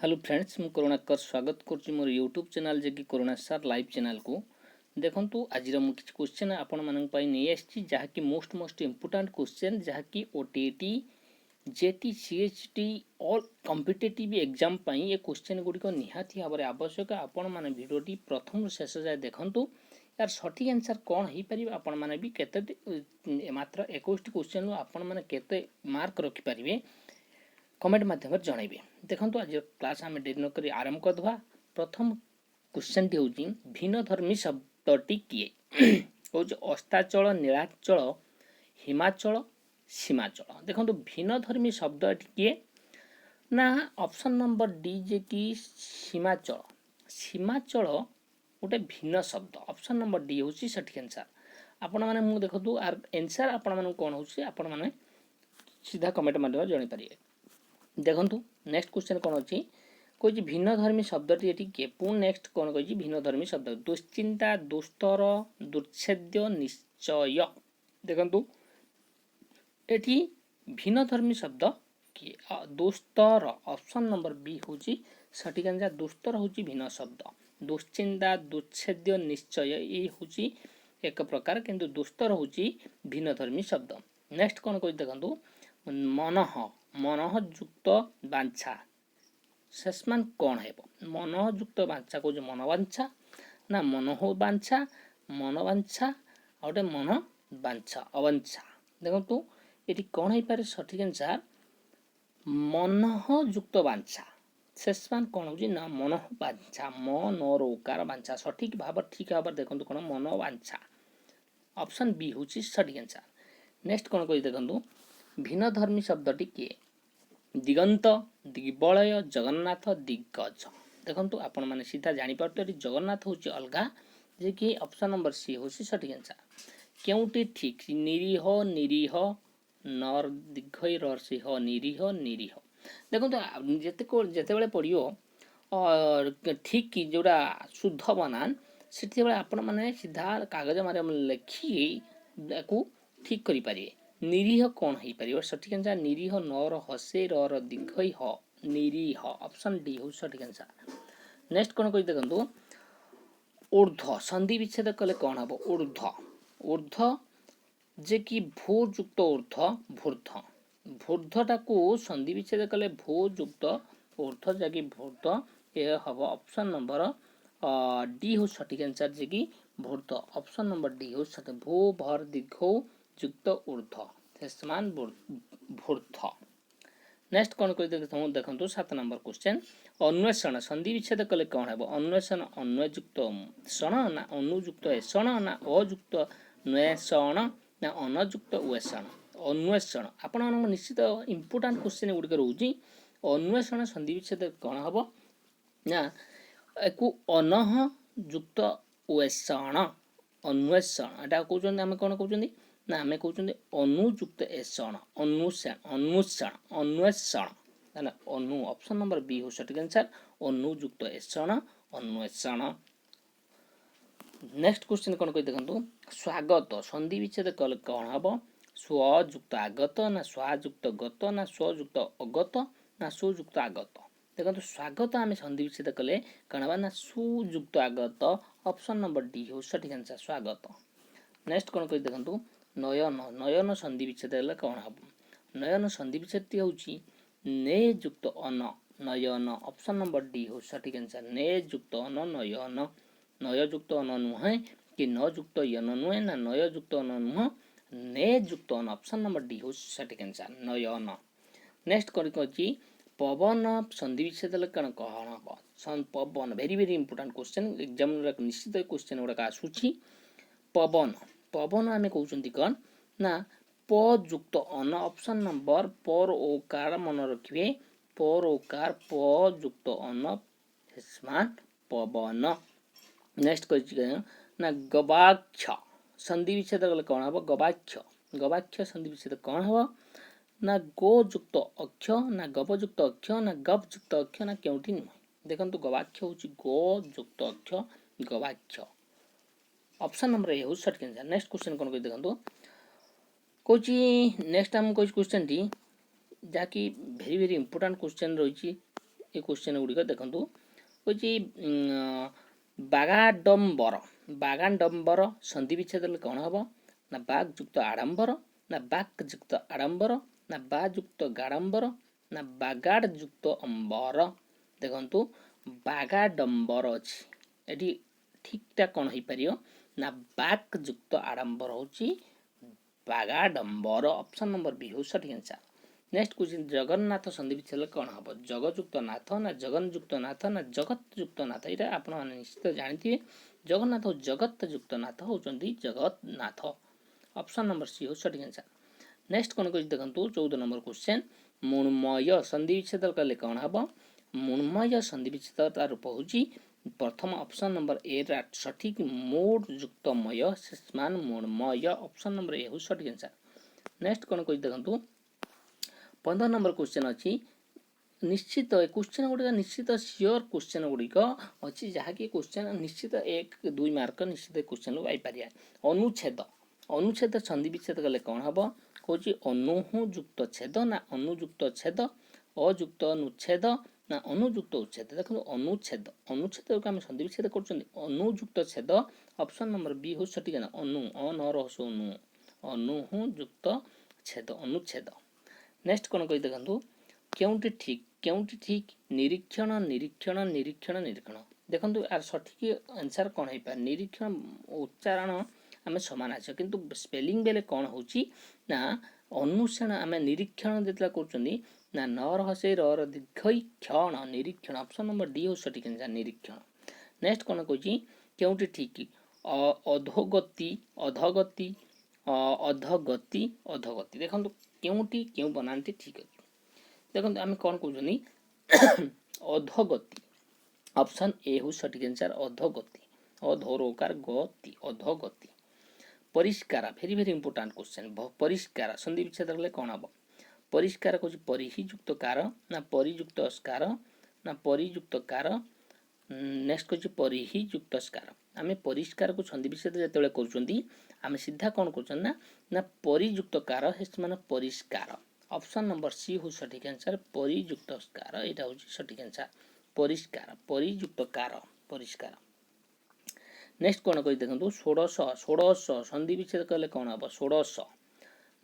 Hello friends मु करुणाकर स्वागत करुच्ची मोर YouTube channel जे कि करुणा सार लाइव चैनल को देखंतु आज मु किछ क्वेश्चन आपण मानन पई नै आछि जहा कि मोस्ट इंपोर्टेंट क्वेश्चन जहा कि OTT jetty CHT all competitive exam पई ये क्वेश्चन गुडी को निहाती भाबरे आवश्यक आपण माने वीडियोटी प्रथम शेष जाय देखंतु यार सठिक आंसर कोन हे परिबे आपण माने भी केते मात्र 21 क्वेश्चन आपण माने केते मार्क रखि परिबे कमेंट माध्यम जनइबे देखो आज क्लास आम डेरी नक आरंभ करदे प्रथम क्वेश्चन टी हूँ भिन्नधर्मी शब्दटी किए हूँ अस्ताचल नीलाचल हिमाचल सीमाचल देखो भिन्नधर्मी शब्द किए ना ऑप्शन नंबर डी जे कि सीमाचल सीमाचल गोटे भिन्न शब्द ऑप्शन नंबर डी हूँ सठिक आंसर आपण मैंने मुझे देखो आर आंसर आपण मैंने कौन हो आपण मैंने सीधा कमेंट माध्यम जन पारे देखंतु नेक्स्ट क्वेश्चन कौन अच्छी कही भिन्नधर्मी शब्दटी ये किए पुणी नेक्स्ट कौन कही भिन्नधर्मी शब्द दुश्चिंता दुस्तर दुच्छेद्य निश्चय देखंतु एटी भिन्नधर्मी शब्द किए दुस्तर ऑप्शन नंबर बी हूँ सठिक आंसर दुस्तर हूँ भिन्न शब्द दुश्चिंता दुच्छेद्य निश्चय ये हूँ एक प्रकार किंतु दुस्तर हूँ भिन्नधर्मी शब्द नेक्स्ट कौन कही देखंतु मनः मनः युक्त बांछा शेषमान कौन है मनः युक्त बांछा कौन मनोवांछा ना मनोह बांछा मनोवांछा आउटे मन बांछा अवांछा देखो ये कौन हो पारे सठिक आंसर मनः युक्त बांछा शेषमान कौन हो ना मनोह बांछा मनोकार बांछा सठिक भाव ठीक भाव देखो कौन मनोवांछा ऑप्शन बी हूँ सठिक आंसर नेक्स्ट कौन कही देखो भिन्नधर्मी शब्दटी किए दिगंत दिग्बलय जगन्नाथ दिग्गज देखो आपण मैंने सीधा जापर जगन्नाथ हूँ अलग जे कि ऑप्शन नंबर सी हूँ सठिक आंसर क्योंटी ठीक निरीह निरीह नर दीर्घ रसिह निरीह निरीह देखो जिते पड़ो ठीक कि जोड़ा शुद्ध बनान से आपण मैंने सीधा कागज मारे लिखी ठीक करें निरीह कौन हो पार सठिक आंसर निरीह नर हसे र दीर्घ ह निरीह ऑप्शन डी हूँ सठिक आंसर नेक्स्ट कौन कही देखो ऊर्ध्व संधि विच्छेद कले कौन हम ऊर्ध्व ऊर्ध्व जे कि भूयुक्त ऊर्ध्व भूर्ध भूर्धटा को संधि विच्छेद कले भूयुक्त ऊर्ध्व जि भूर्ध यह हम ऑप्शन नंबर डी हूँ सठिक आंसर जे कि भूर्ध ऑप्शन नंबर डी हूँ सठिक भू भर दीर्घ युक्त ऊर्ध्व समान भूर्ध नेक्स्ट कौन कर देखो 7 नंबर क्वेश्चन अन्वेषण संधि विच्छेद कले कौन हम अन्वेषण अन्वयुक्त षण ना अनुयुक्त षण ना अयुक्त न्वेषण ना अनयुक्त वेषण अन्वेषण आपण निश्चित इंपोर्टाट क्वेश्चन गुड़िक रोचे अन्वेषण संधि विच्छेद कौन हम ना एक अनह युक्त वेषण अन्वेषण यहाँ कहते आम कौन कहते ना आम कहते अनुयुक्त एषण अनुषण अनुषण अन्वेषण है अनु ऑप्शन नंबर बी हो सठिक आंसर अनुयुक्त एषण अन्वेषण नेक्स्ट क्वेश्चन कौन कही देखो स्वागत संधि विच्छेद कले कौन हम स्वयुक्त आगत ना स्वायुक्त गत ना स्वयुक्त अगत ना सुयुक्त आगत देखो स्वागत आम संधि विच्छेद कले कौन हम ना सुयुक्त आगत ऑप्शन नंबर डी हो सठिक आंसर स्वागत नेक्स्ट कौन कही देखो नयन नयन संधि विच्छेद कौन हम नयन संधि विच्छेद हूँ ने युक्त अन नयन ऑप्शन नंबर डी हो सठिक आंसर ने युक्त अन नयन नय युक्त अन नुहे कि न युक्त यन नुहे ना नय युक्त अन नुह ने युक्त अन ऑप्शन नंबर डी हो सठिक आंसर नयन नेक्स्ट करी पवन संधि विच्छेद कौन कौन पवन very very important question exam निश्चित क्वेश्चन गुड़ाक आसूची पवन पवन आम कहते कौन ना प युक्त अन ऑप्शन नंबर पर ओकार मन रखिए पर ओकार प युक्त अन स्मार्ट पवन नेक्स्ट कह ना गवाक्ष संधि विच्छेद कले कौन हम गवाक्ष गवाक्ष संधि विच्छेद कौन हम ना गो युक्त अक्ष ना गव युक्त अक्ष ना गव युक्त अक्ष ना क्योंटी नुहे देखो गवाक्ष हूँ गो युक्त अक्ष गवाक्ष ऑप्शन नंबर ए हूँ सठिक आंसर नेक्स्ट क्वेश्चन कौन कही देखो कौन नेक्स्ट आम कह क्वेश्चन टी जहाँकि भेरी भेरी इंपोर्टाट क्वेश्चन रही ये क्वेश्चन गुड़िक देखु कौन बागाडम्बर बागाडम्बर संधि विच्छेद कौन हम ना बाग युक्त आडंबर ना बाक युक्त आडंबर ना बा युक्त गाडंबर ना बागाड युक्त अंबर देखु बागाडम्बर अच्छी ठीकटा कौन हो पार ना बाक युक्त आडंबर हूँ बागाडम्बर ऑप्शन नंबर बी हो सठिक आंसर। नेक्स्ट क्वेश्चन जगन्नाथ संधि विच्छेद कौन हम जगजुक्त नाथ ना जगन्युक्त नाथ ना जगत युक्त नाथ यहाँ आप निश्चित जानते जगन्नाथ और जगत युक्त नाथ होती जगन्नाथ ऑप्शन नंबर सी हो सठिक आंसर। नेक्स्ट कौन कह देखो 14 नंबर क्वेश्चन मृण्मय संधि विच्छेद कले कौन हम मृण्मय संधि विच्छेद तार रूप हूँ प्रथम ऑप्शन नंबर ए सठिक मोड युक्त मय मान मृण्मय ऑप्शन नंबर ए हो सठिक आंसर। नेक्स्ट कौन कह देखो 15 नंबर क्वेश्चन अच्छी निश्चित क्वेश्चन गुड़िक निश्चित सियोर क्वेश्चन गुड़िक अच्छी जहाँकि क्वेश्चन निश्चित 1-2 मार्क निश्चित क्वेश्चन पाइपर अनुच्छेद अनुच्छेद संधि विच्छेद कले कौन हम कौन अनुहु युक्त छेद ना अनुयुक्त छेद अयुक्त अनुच्छेद ना अनुयुक्त उच्छेद देखो अनुच्छेद अनुच्छेद को आम संधि विच्छेद कर अनुयुक्त छेद ऑप्शन नंबर बी हो सठिक अनु अनरहस अनु अनुहु युक्त छेद अनुच्छेद। नेक्स्ट कौन कही देखो क्योंटी ठीक निरीक्षण निरीक्षण निरीक्षण निरीक्षण देखो यार सठिक आंसर कौन हो पाए निरीक्षण उच्चारण आम सामान आस किंतु स्पेलिंग बेले कौन हो अनुषण आम निरीक्षण जितला कर ना नर हसे र दीर्घई क्षण निरीक्षण ऑप्शन नंबर डी हो सठिक आंसर निरीक्षण। नेक्स्ट कौन कह क्योंटी ठीक अधोगति अधोगति अधगति अधगति देखो क्योंटी क्यों बनाते ठीक अच्छे देखो आम कौन कह अधोगति ऑप्शन ए हो सठिक आंसर अधोगति अधोरोकार गति अधोगति। परिष्कार भेरी भेरी इंपोर्टाट क्वेश्चन परिष्कार संधि विच्छेद कले कौन हम परिष्कार कौन परियुक्त कार ना परियुक्त स्कार ना परियुक्त कार नेक्स्ट कौन परियुक्त स्कार आम परिष्कार को संधि विच्छेद जो कर सीधा कौन कर परियुक्त कार मान परिष्कार ऑप्शन नंबर सी हो सठिक आंसर परियुक्त स्कार यहाँ हूँ सठिक आंसर परिष्कार परियुक्त कार परिष्कार। नेक्स्ट कौन कह देखो षोड़श षोड़श संधि विच्छेद कले कौन हम षोड़श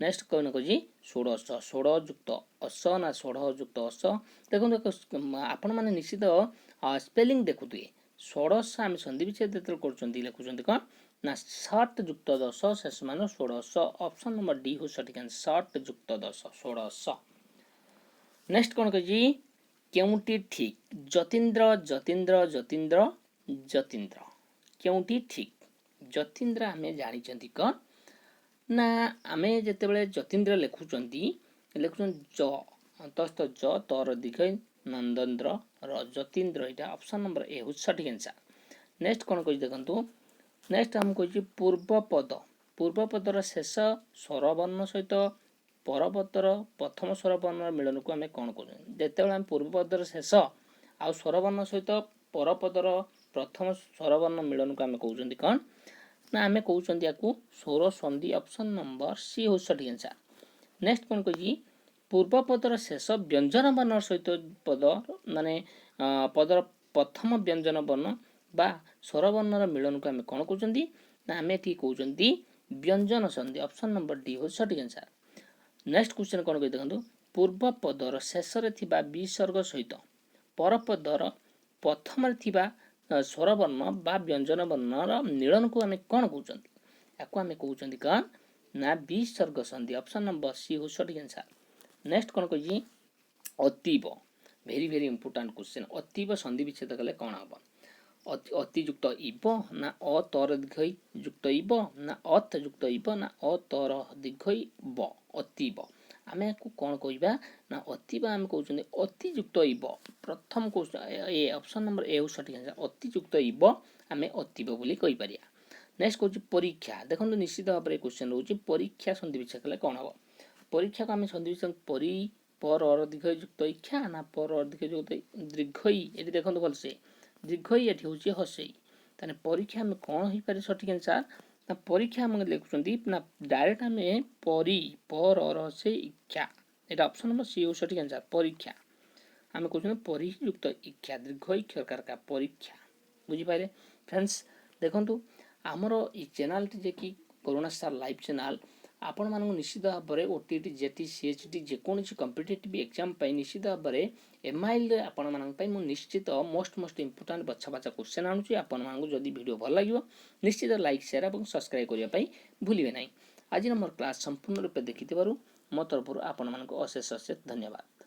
नेक्स्ट कौन कह षोड़श षोड़युक्त अस ना षोड़युक्त अस देखो आपण मैंने निश्चित स्पेलिंग देखुए षोड़श आम संधि विच्छेद जो कर लिखुं कौन ना षट युक्त दश शेष मान षोड़श ऑप्शन नंबर डी हो सठिक षट युक्त दश षोड़श। नेक्स्ट कौन कह क्योंटी ठीक जतीन्द्र जतीन्द्र जतीन्द्र जतीन्द्र क्योंटी ठीक जतीन्द्र आम जानी कौन ना आम जिते जतीन्द्र लिखुं ज तस्त ज तर दीर्घ नंदन्द्र र जतीन्द्र यहाँ ऑप्शन नंबर ए हूँ सठिक आंसर। नेक्स्ट कौन कह देखो नेक्स्ट आम कह पूर्वपदर शेष स्वरवर्ण सहित परपदर प्रथम स्वरवर्ण मिलन को आम कौन कहते आम पूर्वपदर शेष आ स्वरवर्ण सहित परपदर प्रथम स्वरवर्ण मिलन को आम कहते कौन ना आम कहते या स्वर संधि ऑप्शन नंबर सी हो सठिक आंसर। नेक्स्ट कौन कह पूर्वपदर शेष व्यंजन वर्ण सहित पद माने पदर प्रथम व्यंजन वर्ण बा स्वरवर्ण मिलन को आम कौन कहते ना आम ये कहते व्यंजन संधि ऑप्शन नंबर डी हो सठिक आंसर। नेक्स्ट क्वेश्चन कौन कह देखो पूर्वपदर शेष विसर्ग सहित परपदर प्रथम स्वरवर्ण बा व्यंजन वर्ण मिलन को आम कौन कहते या आम कहते कौन ना विसर्ग संधि ऑप्शन नंबर सी हो सठिक आंसर। नेक्स्ट कौन कह अतीब भेरी भेरी इंपोर्टाट क्वेश्चन अतीब संधि विच्छेद कले कौन हम अतियुक्त इब ना अतर दीर्घ युक्त इब ना अत युक्त इब ना अतर दीर्घ ब अतीब आम या कौन कह ना अतीब आम कहते अतियुक्त इब प्रथम question A option number A सठिक आंसर अतियुक्त इब आम अतीब बोली कहि परिया। नेक्स्ट कह परीक्षा देखो निश्चित भाव में क्वेश्चन रोचे परीक्षा संधि विच्छेद कले कौन हम परीक्षा को आम संधि विच्छेद परी पर दीर्घ युक्त इच्छा ना पर दीर्घ युक्त दीर्घ ये देखो भलसे दीर्घ ये हूँ हसई तेने परीक्षा आम कौन हो पारे सठिक आंसर ना परीक्षा आम लिखुं ना डायरेक्ट आम परी पर हसे इच्छा यहाँ ऑप्शन नंबर सी हो सठिक आंसर परीक्षा। आम कौन परियुक्त इच्छा दीर्घ इक्षरकार का परीक्षा बुझीपारे फ्रेंड्स देखु आमर ये चैनल जे कि कोरोना स्टार लाइव चैनल आपण मानक निश्चित भाव में ओटीटी जेटी सीएचडी जेकोसी कॉम्पिटिटिव एग्जाम निश्चित भाव में एमआईएल आपण मानक निश्चित मोस्ट इंपोर्टेंट बछा बछा क्वेश्चन आणुची आपण मानक जदि वीडियो भल लगे निश्चित लाइक शेयर और सब्सक्राइब करने भूलिए ना। आज मोर क्लास संपूर्ण रूपे देखि मो तरफ आपण मानक अशेष अशेष धन्यवाद।